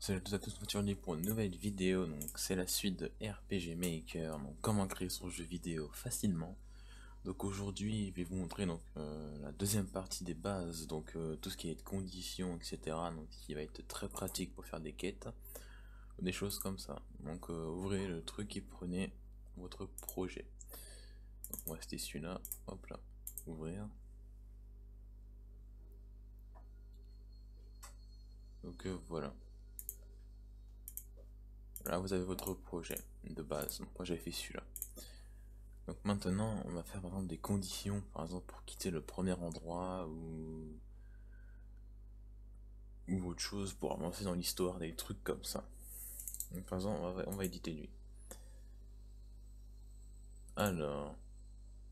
Salut à tous, aujourd'hui pour une nouvelle vidéo. Donc c'est la suite de RPG Maker, donc comment créer son jeu vidéo facilement. Donc aujourd'hui je vais vous montrer la deuxième partie des bases, tout ce qui est conditions, etc. Donc qui va être très pratique pour faire des quêtes, des choses comme ça. Donc ouvrez le truc et prenez votre projet. Donc moi c'était celui-là, hop là, ouvrir. Donc voilà. Là vous avez votre projet de base. Donc, moi j'avais fait celui-là. Donc maintenant, on va faire par exemple des conditions, par exemple pour quitter le premier endroit ou autre chose pour avancer dans l'histoire, des trucs comme ça. Donc par exemple, on va éditer lui. Alors,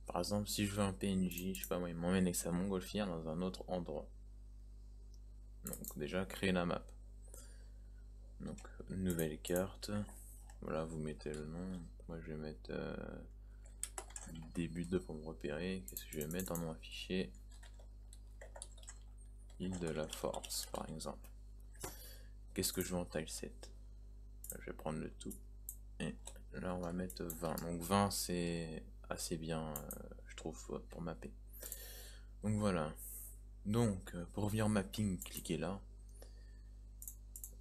par exemple, si je veux un PNJ, je sais pas moi, il m'emmène avec sa montgolfière dans un autre endroit. Donc déjà, créer la map. Donc, nouvelle carte. Voilà, vous mettez le nom. Moi, je vais mettre début 2 pour me repérer. Qu'est-ce que je vais mettre en nom affiché? Île de la Force, par exemple. Qu'est-ce que je veux en taille 7? Je vais prendre le tout. Et là, on va mettre 20. Donc 20, c'est assez bien, je trouve, pour mapper. Donc voilà. Donc, pour revenir en mapping, cliquez là.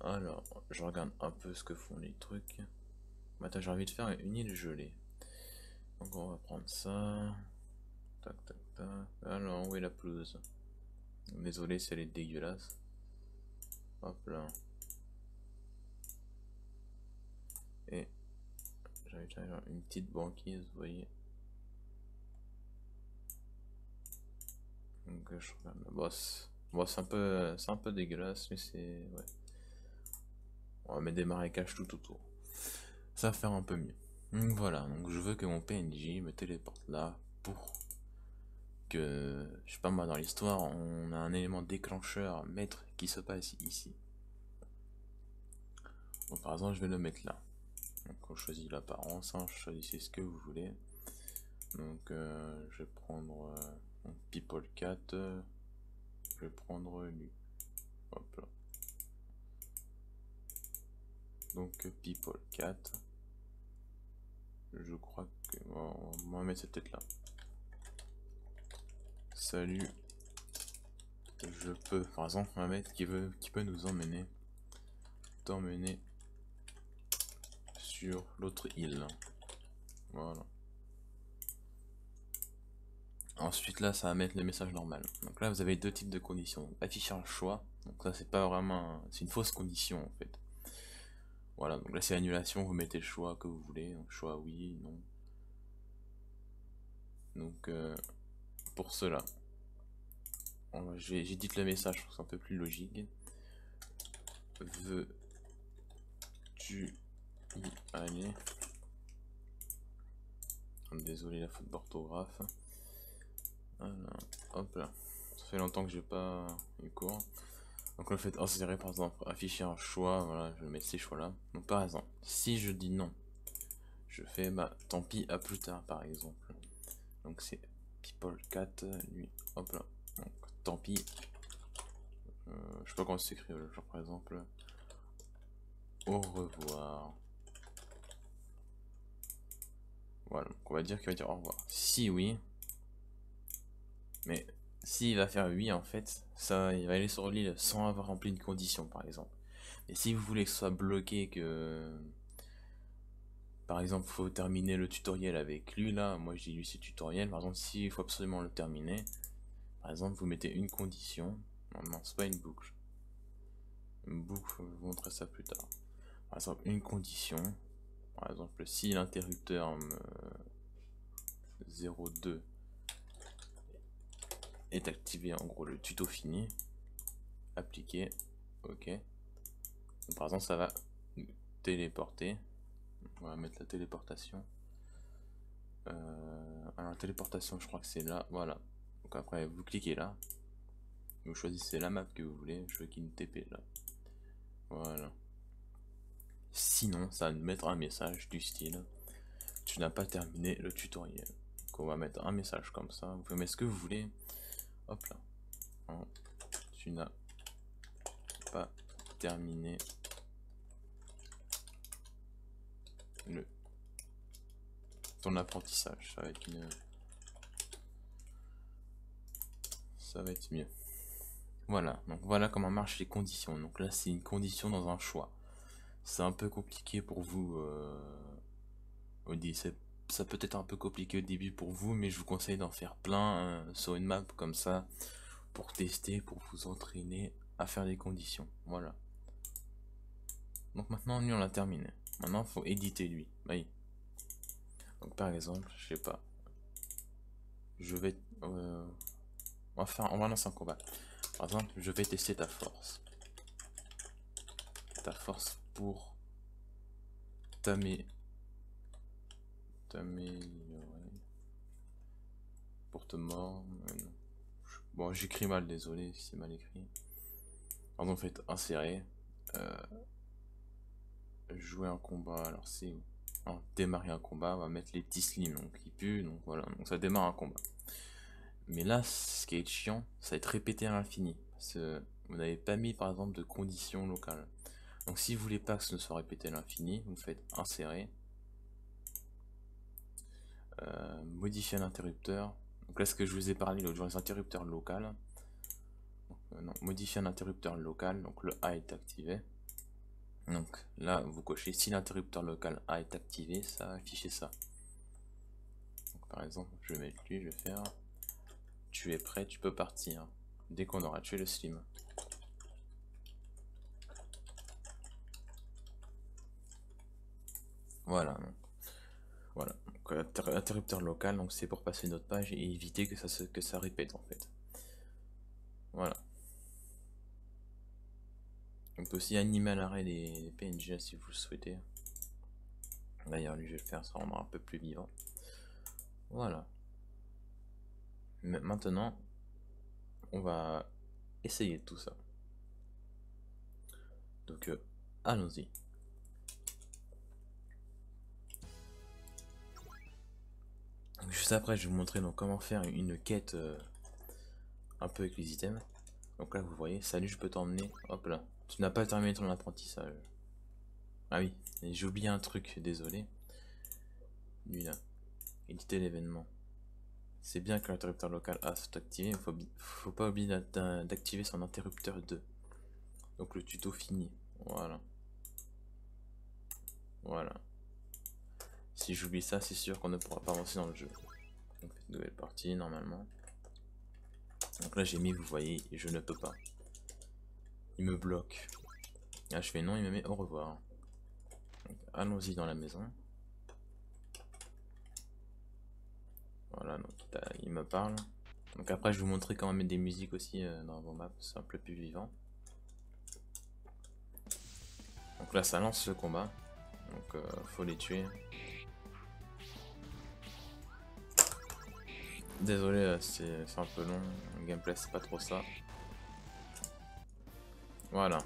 Alors, je regarde un peu ce que font les trucs. Attends, j'ai envie de faire une île gelée. Donc on va prendre ça. Tac, tac, tac. Alors, où est la pelouse? Désolé si elle est dégueulasse. Hop là. Et j'avais déjà une petite banquise, vous voyez. Donc je regarde la bosse. Bon, c'est un peu dégueulasse, mais c'est... Ouais. On va mettre des marécages tout autour. Ça va faire un peu mieux. Donc voilà, donc je veux que mon PNJ me téléporte là pour que, je sais pas moi, dans l'histoire, on a un élément déclencheur maître qui se passe ici. Donc par exemple, je vais le mettre là. Donc on choisit l'apparence, hein, choisissez ce que vous voulez. Donc je vais prendre People 4, je vais prendre lui. Hop là. Donc People 4. Je crois que... on va mettre cette tête là. Salut. Je peux, par exemple, un mec qui peut nous emmener, t'emmener sur l'autre île. Voilà. Ensuite là, ça va mettre le message normal. Donc là, vous avez deux types de conditions. Afficher un choix. Donc ça, c'est pas vraiment, c'est une fausse condition en fait. Voilà. Donc là, c'est l'annulation. Vous mettez le choix que vous voulez. Donc choix oui, non. Donc pour cela, j'édite le message. Je trouve que c'est un peu plus logique. Veux-tu y aller? Désolé la faute d'orthographe. Voilà, hop là. Ça fait longtemps que j'ai pas eu cours. Donc le fait d'insérer par exemple, afficher un choix, voilà, je vais mettre ces choix là. Donc par exemple, si je dis non, je fais bah tant pis à plus tard par exemple. Donc c'est people 4, lui, hop là. Donc tant pis. Je sais pas comment s'écrit, genre par exemple. Au revoir. Voilà, donc on va dire qu'il va dire au revoir. Si oui, mais s'il va faire oui en fait, ça il va aller sur l'île sans avoir rempli une condition par exemple. Et si vous voulez que ce soit bloqué, que par exemple faut terminer le tutoriel avec lui là, moi j'ai lu ce tutoriel, par exemple s'il faut absolument le terminer, par exemple vous mettez une condition, non c'est pas une boucle, je vais vous montrer ça plus tard. Par exemple une condition, par exemple si l'interrupteur 02 est activé, en gros le tuto fini, appliquer, ok. Donc, par exemple ça va téléporter, on va mettre la téléportation. Alors la téléportation je crois que c'est là, voilà. Donc après vous cliquez là, vous choisissez la map que vous voulez, je veux qu'il me TP là. Voilà. Sinon ça va nous mettre un message du style tu n'as pas terminé le tutoriel. Donc on va mettre un message comme ça, vous pouvez mettre ce que vous voulez. Hop là. Hein, tu n'as pas terminé ton apprentissage. Ça va être mieux. Voilà, donc voilà comment marchent les conditions. Donc là, c'est une condition dans un choix. C'est un peu compliqué pour vous. Ça peut être un peu compliqué au début pour vous, mais je vous conseille d'en faire plein sur une map comme ça pour tester, pour vous entraîner à faire des conditions. Voilà. Donc maintenant, lui, on l'a terminé. Maintenant, il faut éditer lui. Oui. Donc par exemple, je sais pas. Je vais. On va lancer un combat. Par exemple, je vais tester ta force. Ta force pour t'améliorer. Pour te mordre. Bon, j'écris mal, désolé si c'est mal écrit. Alors, en fait, insérer. Jouer un combat. Alors, c'est où? Alors, démarrer un combat. On va mettre les petits slimes. Donc, ils puent. Donc, voilà. Donc, ça démarre un combat. Mais là, ce qui est chiant, ça va être répété à l'infini. Parce que vous n'avez pas mis, par exemple, de conditions locales. Donc, si vous voulez pas que ce ne soit répété à l'infini, vous faites insérer. Modifier l'interrupteur. Donc là, ce que je vous ai parlé l'autre jour, les interrupteurs locaux. Non, modifier un interrupteur local, donc le A est activé. Donc là, vous cochez si l'interrupteur local A est activé, ça va afficher ça. Donc, par exemple, je vais mettre lui, je vais faire tu es prêt, tu peux partir. Dès qu'on aura tué le slim. Voilà. Donc, voilà. Donc, interrupteur local, donc c'est pour passer une autre page et éviter que ça répète en fait. Voilà. On peut aussi animer à l'arrêt les PNG si vous le souhaitez. D'ailleurs, lui, je vais le faire, ça rendra un peu plus vivant. Voilà. Mais maintenant, on va essayer tout ça. Donc, allons-y. Juste après, je vais vous montrer donc, comment faire une quête un peu avec les items. Donc là, vous voyez, salut, je peux t'emmener. Hop là. Tu n'as pas terminé ton apprentissage. Ah oui, j'ai oublié un truc, désolé. Lui là. Éditer l'événement. C'est bien que l'interrupteur local A soit activé, mais faut pas oublier d'activer son interrupteur 2. Donc le tuto fini. Voilà. Voilà. Si j'oublie ça, c'est sûr qu'on ne pourra pas avancer dans le jeu. Donc nouvelle partie normalement. Donc là j'ai mis, vous voyez, je ne peux pas. Il me bloque. Là je fais non, il me met au revoir. Allons-y dans la maison. Voilà, donc il me parle. Donc après je vais vous montrer comment mettre des musiques aussi dans vos maps, c'est un peu plus vivant. Donc là ça lance le combat. Donc faut les tuer. Désolé, c'est un peu long. Le gameplay c'est pas trop ça. Voilà.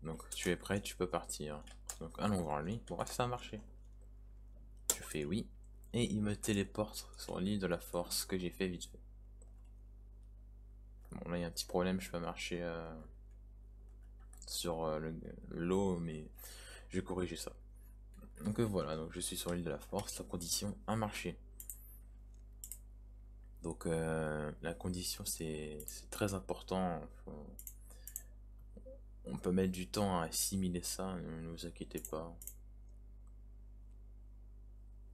Donc tu es prêt, tu peux partir. Donc allons voir lui. Bon, ça a marché. Je fais oui. Et il me téléporte sur l'île de la force que j'ai fait vite fait. Bon là il y a un petit problème, je peux marcher sur l'eau, mais je vais corriger ça. Donc voilà, donc je suis sur l'île de la force, la condition a marché. Donc la condition c'est très important. On peut mettre du temps à assimiler ça, ne vous inquiétez pas.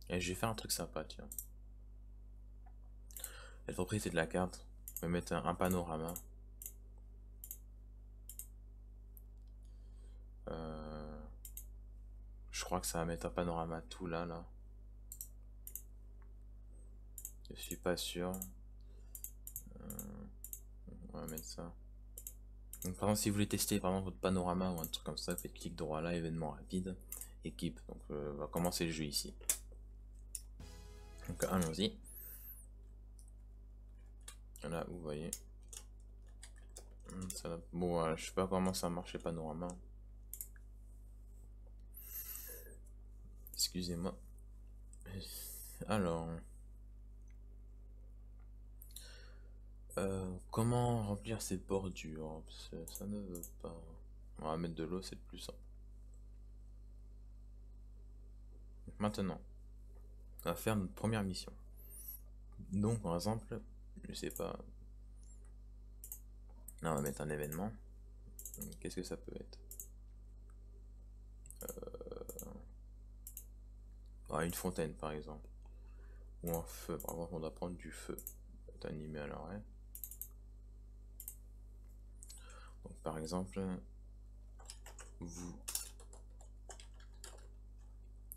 Et je vais faire un truc sympa, tiens. La propriété de la carte, je vais mettre un panorama. Je crois que ça va mettre un panorama tout là. Je suis pas sûr. On va mettre ça. Donc par exemple si vous voulez tester vraiment votre panorama ou un truc comme ça, faites clic droit là, événement rapide, équipe. Donc on va commencer le jeu ici. Donc allons-y. Là vous voyez. Bon je sais pas comment ça marche les panoramas. Excusez-moi. Alors. Comment remplir ces bordures? Ça ne veut pas. On va mettre de l'eau, c'est le plus simple. Maintenant, on va faire notre première mission. Donc, par exemple, je sais pas. Là, on va mettre un événement. Qu'est-ce que ça peut être? Une fontaine, par exemple. Ou un feu. Par exemple, on doit prendre du feu. C'est animé à l'arrêt. Donc, par exemple, vous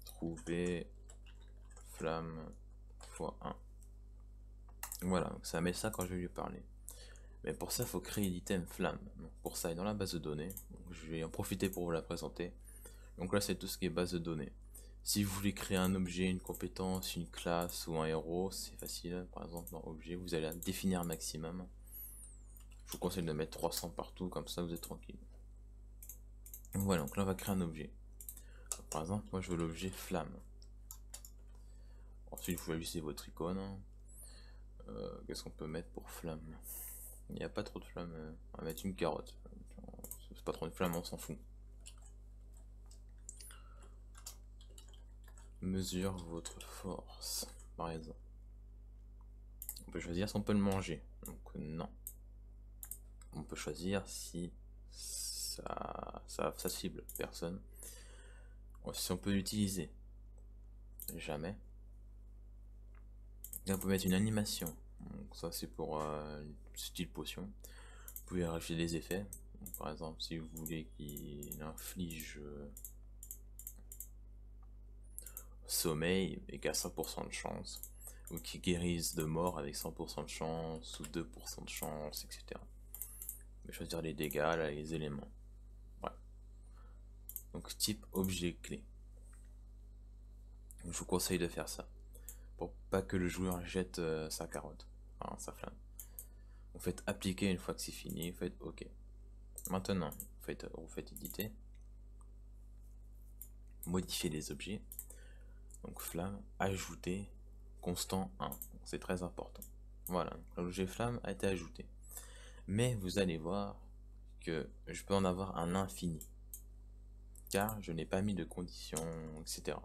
trouvez flamme x1. Voilà, donc ça met ça quand je vais lui parler. Mais pour ça, il faut créer l'item flamme. Donc pour ça, il est dans la base de données. Donc je vais en profiter pour vous la présenter. Donc là, c'est tout ce qui est base de données. Si vous voulez créer un objet, une compétence, une classe ou un héros, c'est facile. Par exemple, dans objet, vous allez définir un maximum. Je vous conseille de mettre 300 partout, comme ça vous êtes tranquille. Donc voilà, donc là on va créer un objet. Par exemple, moi je veux l'objet flamme. Ensuite, vous choisissez votre icône. Qu'est-ce qu'on peut mettre pour flamme? Il n'y a pas trop de flamme. On va mettre une carotte. C'est pas trop de flamme, on s'en fout. Mesure votre force, par exemple. On peut choisir si on peut le manger. Donc non. On peut choisir si ça cible personne. Si on peut l'utiliser. Jamais. Là, on peut mettre une animation. Donc ça c'est pour style potion. Vous pouvez rajouter des effets. Donc, par exemple, si vous voulez qu'il inflige sommeil et qu'à 100% de chance, ou qui guérisse de mort avec 100% de chance ou 2% de chance, etc. Je vais choisir les dégâts, là, les éléments. Ouais. Donc type objet clé. Je vous conseille de faire ça pour pas que le joueur jette sa carotte, enfin sa flamme. Vous faites appliquer une fois que c'est fini, vous faites OK. Maintenant, vous faites éditer, modifier les objets. Donc flamme, ajouter, constant 1. C'est très important. Voilà, l'objet flamme a été ajouté. Mais vous allez voir que je peux en avoir un infini. Car je n'ai pas mis de conditions, etc.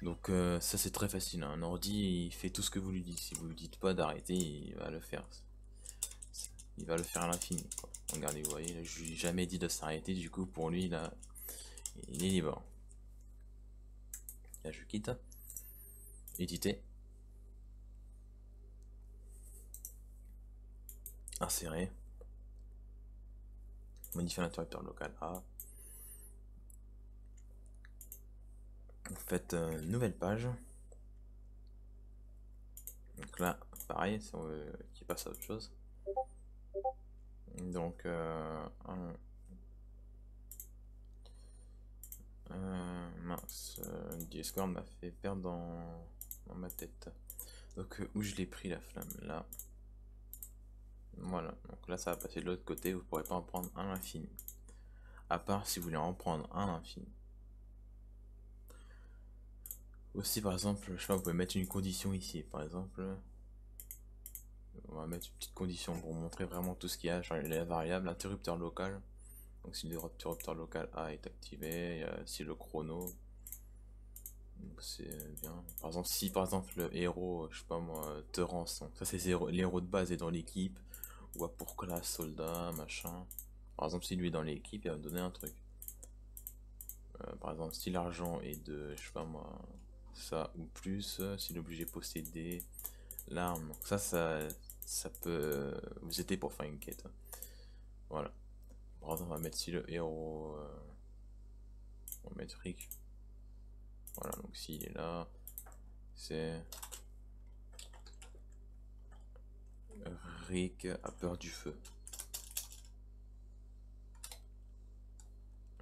Donc ça c'est très facile. Un ordi il fait tout ce que vous lui dites. Si vous lui dites pas d'arrêter, il va le faire. Il va le faire à l'infini. Regardez, vous voyez, je lui ai jamais dit de s'arrêter. Du coup pour lui là, il est libre. Là je quitte. Éditer. Insérer. Modifier l'interrupteur local A. Vous faites nouvelle page. Donc là, pareil, si on veut qu'il passe à autre chose. Donc, mince, Discord m'a fait perdre dans ma tête. Donc, où je l'ai pris la flamme? Là. Voilà, donc là ça va passer de l'autre côté, vous pourrez pas en prendre un à l'infini. À part si vous voulez en prendre un à l'infini. Aussi, par exemple, je sais pas, vous pouvez mettre une condition ici. Par exemple, on va mettre une petite condition pour montrer vraiment tout ce qu'il y a. Genre les variables, interrupteur local. Donc si l'interrupteur local A est activé, il y a aussi le chrono. Donc c'est bien. Par exemple, si par exemple le héros, je sais pas moi, te rançon. Ça c'est l'héros de base est dans l'équipe. Ou pour classe, soldat, machin. Par exemple, si lui est dans l'équipe, il va me donner un truc. Par exemple, si l'argent est de, je sais pas moi, ça ou plus, s'il est obligé de posséder l'arme. Donc ça peut vous aider pour faire une quête. Voilà. Par exemple, on va mettre si le héros, on va mettre Rick. Voilà, donc s'il est là, c'est Rick a peur du feu.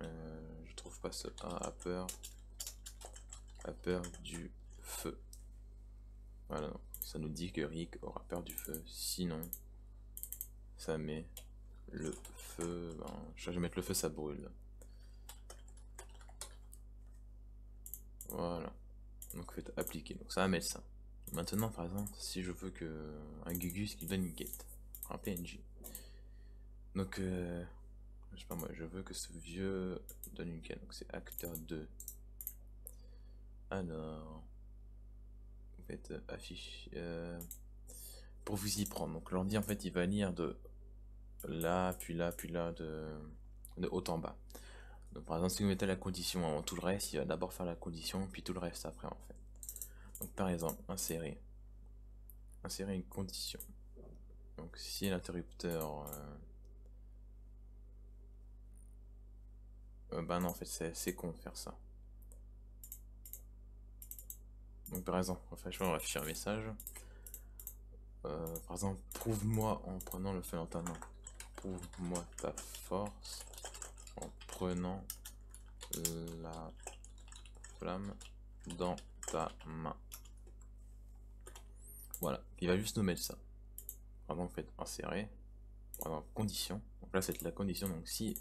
Je trouve pas ce A a peur du feu. Voilà, donc ça nous dit que Rick aura peur du feu. Sinon, ça met le feu. Ben, je vais mettre le feu, ça brûle. Voilà. Donc faites appliquer. Donc ça va mettre ça. Maintenant, par exemple, si je veux que un Gugus qui donne une quête, un PNJ. Donc, je sais pas moi, je veux que ce vieux donne une quête. Donc c'est acteur 2. Alors, vous faites affiche pour vous y prendre. Donc l'ordi en fait il va lire de là, puis là, puis là, de haut en bas. Donc par exemple si vous mettez la condition avant tout le reste, il va d'abord faire la condition, puis tout le reste après en fait. Donc par exemple, insérer une condition. Donc si l'interrupteur... bah non en fait c'est con de faire ça. Donc par exemple, on va afficher un message. Par exemple, prouve-moi en prenant le feu dans ta main. Prouve-moi ta force en prenant la flamme dans ta main. Voilà, il va juste nous mettre ça. Par exemple, faites insérer. Par exemple, condition. Donc là, c'est la condition. Donc si,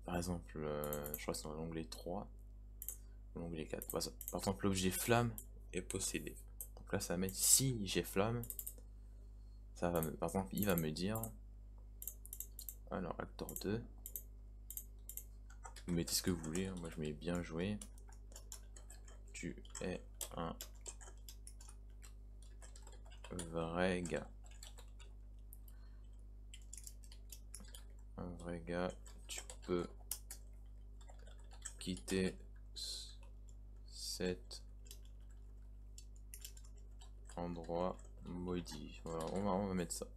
par exemple, je crois que c'est dans l'onglet 3, l'onglet 4. Par exemple, l'objet flamme est possédé. Donc là, ça va mettre si j'ai flamme. Ça va par exemple, il va me dire. Alors, acteur 2. Vous mettez ce que vous voulez. Moi, je mets bien joué. Tu es un vrai gars. Un vrai gars, tu peux quitter cet endroit maudit. Voilà, on va mettre ça.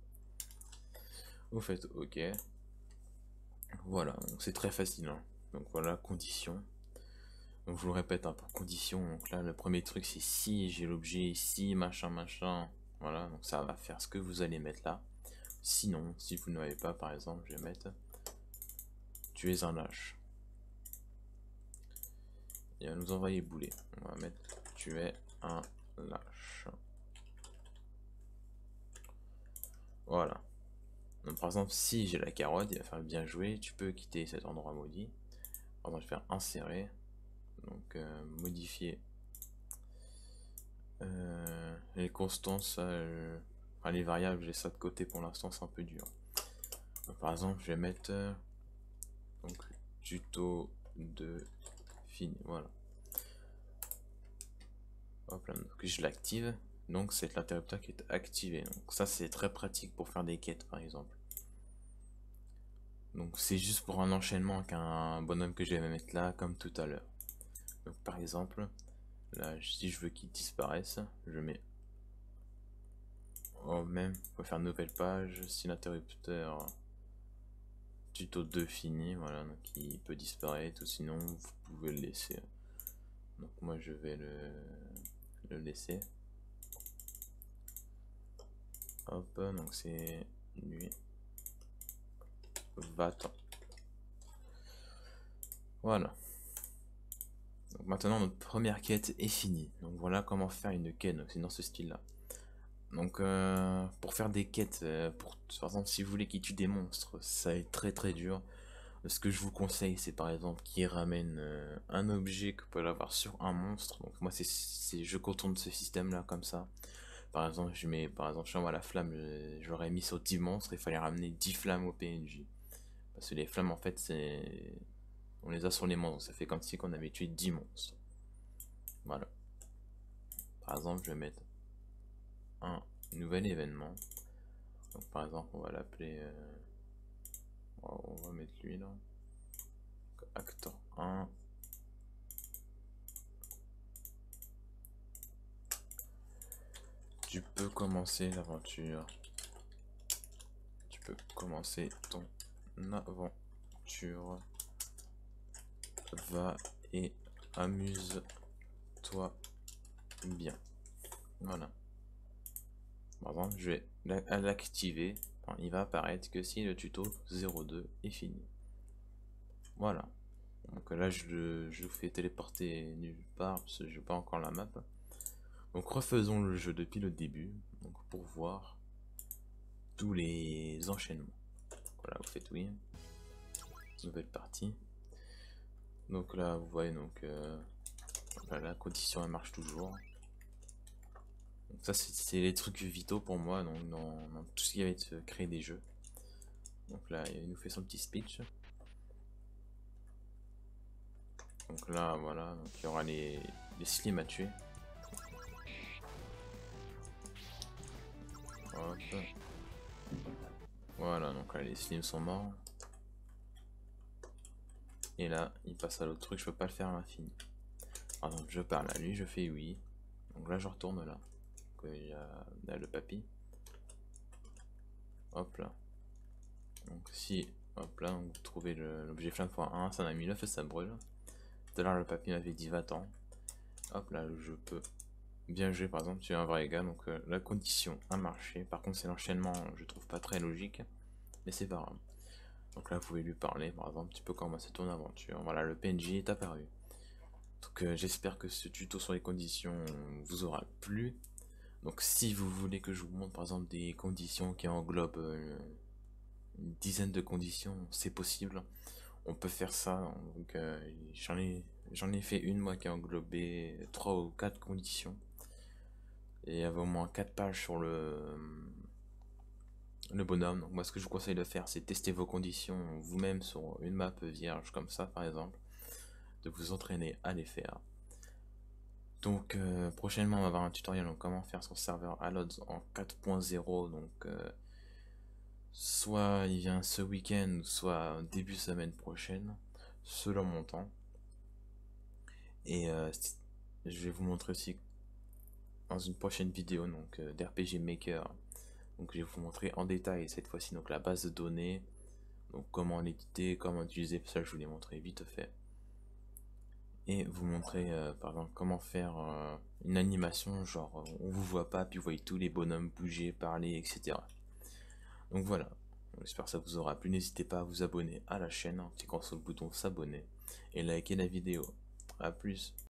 Vous faites OK. Voilà, donc c'est très facile. Hein. Donc voilà, condition. Donc je vous le répète, hein, pour condition. Donc là, le premier truc, c'est si j'ai l'objet, si machin, machin. Voilà, donc ça va faire ce que vous allez mettre là. Sinon, si vous n'avez pas, par exemple, je vais mettre tu es un lâche. Il va nous envoyer bouler. On va mettre tu es un lâche. Voilà. Donc, par exemple, si j'ai la carotte, il va faire bien jouer. Tu peux quitter cet endroit maudit. Par exemple, je vais faire insérer. Donc, modifier les constances. Enfin, les variables, j'ai ça de côté pour l'instant, c'est un peu dur. Donc, par exemple, je vais mettre donc tuto de fini. Voilà. Hop là, donc je l'active. Donc c'est l'interrupteur qui est activé. Donc ça c'est très pratique pour faire des quêtes par exemple. Donc c'est juste pour un enchaînement avec un bonhomme que je vais mettre là comme tout à l'heure. Donc par exemple, là si je veux qu'il disparaisse, je mets oh même pour faire une nouvelle page, si l'interrupteur tuto 2 fini, voilà, donc il peut disparaître ou sinon vous pouvez le laisser. Donc moi je vais le laisser. Hop, donc c'est nuit. Va-t'en. Voilà. Donc maintenant notre première quête est finie. Donc voilà comment faire une quête. Donc c'est dans ce style là. Donc pour faire des quêtes, par exemple si vous voulez qu'il tue des monstres, ça est très très dur. Ce que je vous conseille c'est par exemple qu'il ramène un objet que vous pouvez avoir sur un monstre. Donc moi je contourne ce système là comme ça. Par exemple je envoie la flamme, j'aurais mis sur 10 monstres, il fallait ramener 10 flammes au PNJ. Parce que les flammes en fait c'est... On les a sur les monstres, ça fait comme si on avait tué 10 monstres. Voilà. Par exemple, je vais mettre un nouvel événement. Donc par exemple, on va l'appeler... on va mettre lui là. Acteur 1. Tu peux commencer l'aventure. Tu peux commencer ton aventure. Va et amuse-toi bien. Voilà. Par exemple, je vais l'activer. Enfin, il va apparaître que si le tuto 02 est fini. Voilà. Donc là, je vous fais téléporter nulle part parce que je n'ai pas encore la map. Donc refaisons le jeu depuis le début. Donc pour voir tous les enchaînements. Voilà, vous faites oui. Nouvelle partie. Donc là, vous voyez donc la condition elle marche toujours. Donc ça c'est les trucs vitaux pour moi donc dans tout ce qui va être créer des jeux. Donc là il nous fait son petit speech. Donc là, voilà, donc il y aura les slimes à tuer. Hop. Voilà, donc là les slimes sont morts. Et là, il passe à l'autre truc, je peux pas le faire à l'infini. Par exemple, je parle à lui, je fais oui. Donc là, je retourne là. Donc, il y a le papy. Hop là. Donc si, hop là, vous trouvez l'objet flamme x1, ça m'a mis 9 et ça brûle. Tout à l'heure, le papy m'avait dit va-t'en. Hop là, je peux bien jouer, par exemple, tu es un vrai gars. Donc la condition a marché. Par contre, c'est l'enchaînement, je trouve pas très logique. Mais c'est pas grave. Donc là, vous pouvez lui parler, par exemple, tu peux commencer ton aventure. Voilà, le PNJ est apparu. Donc j'espère que ce tuto sur les conditions vous aura plu. Donc si vous voulez que je vous montre par exemple des conditions qui englobent une dizaine de conditions, c'est possible. On peut faire ça. Donc j'en ai fait une moi qui a englobé 3 ou 4 conditions. Et il y avait au moins 4 pages sur le bonhomme. Donc moi ce que je vous conseille de faire, c'est tester vos conditions vous-même sur une map vierge comme ça par exemple. De vous entraîner à les faire. Donc prochainement on va avoir un tutoriel en comment faire son serveur Allods en 4.0. Donc soit il vient ce week-end, soit début semaine prochaine, selon mon temps. Et je vais vous montrer aussi dans une prochaine vidéo donc d'RPG Maker. Donc je vais vous montrer en détail cette fois-ci donc la base de données, donc comment l'éditer, comment utiliser, ça je vous l'ai montré vite fait. Et vous montrer par exemple comment faire une animation genre on vous voit pas puis vous voyez tous les bonhommes bouger, parler, etc. Donc voilà, j'espère que ça vous aura plu, n'hésitez pas à vous abonner à la chaîne en cliquant sur le bouton s'abonner et liker la vidéo. A plus.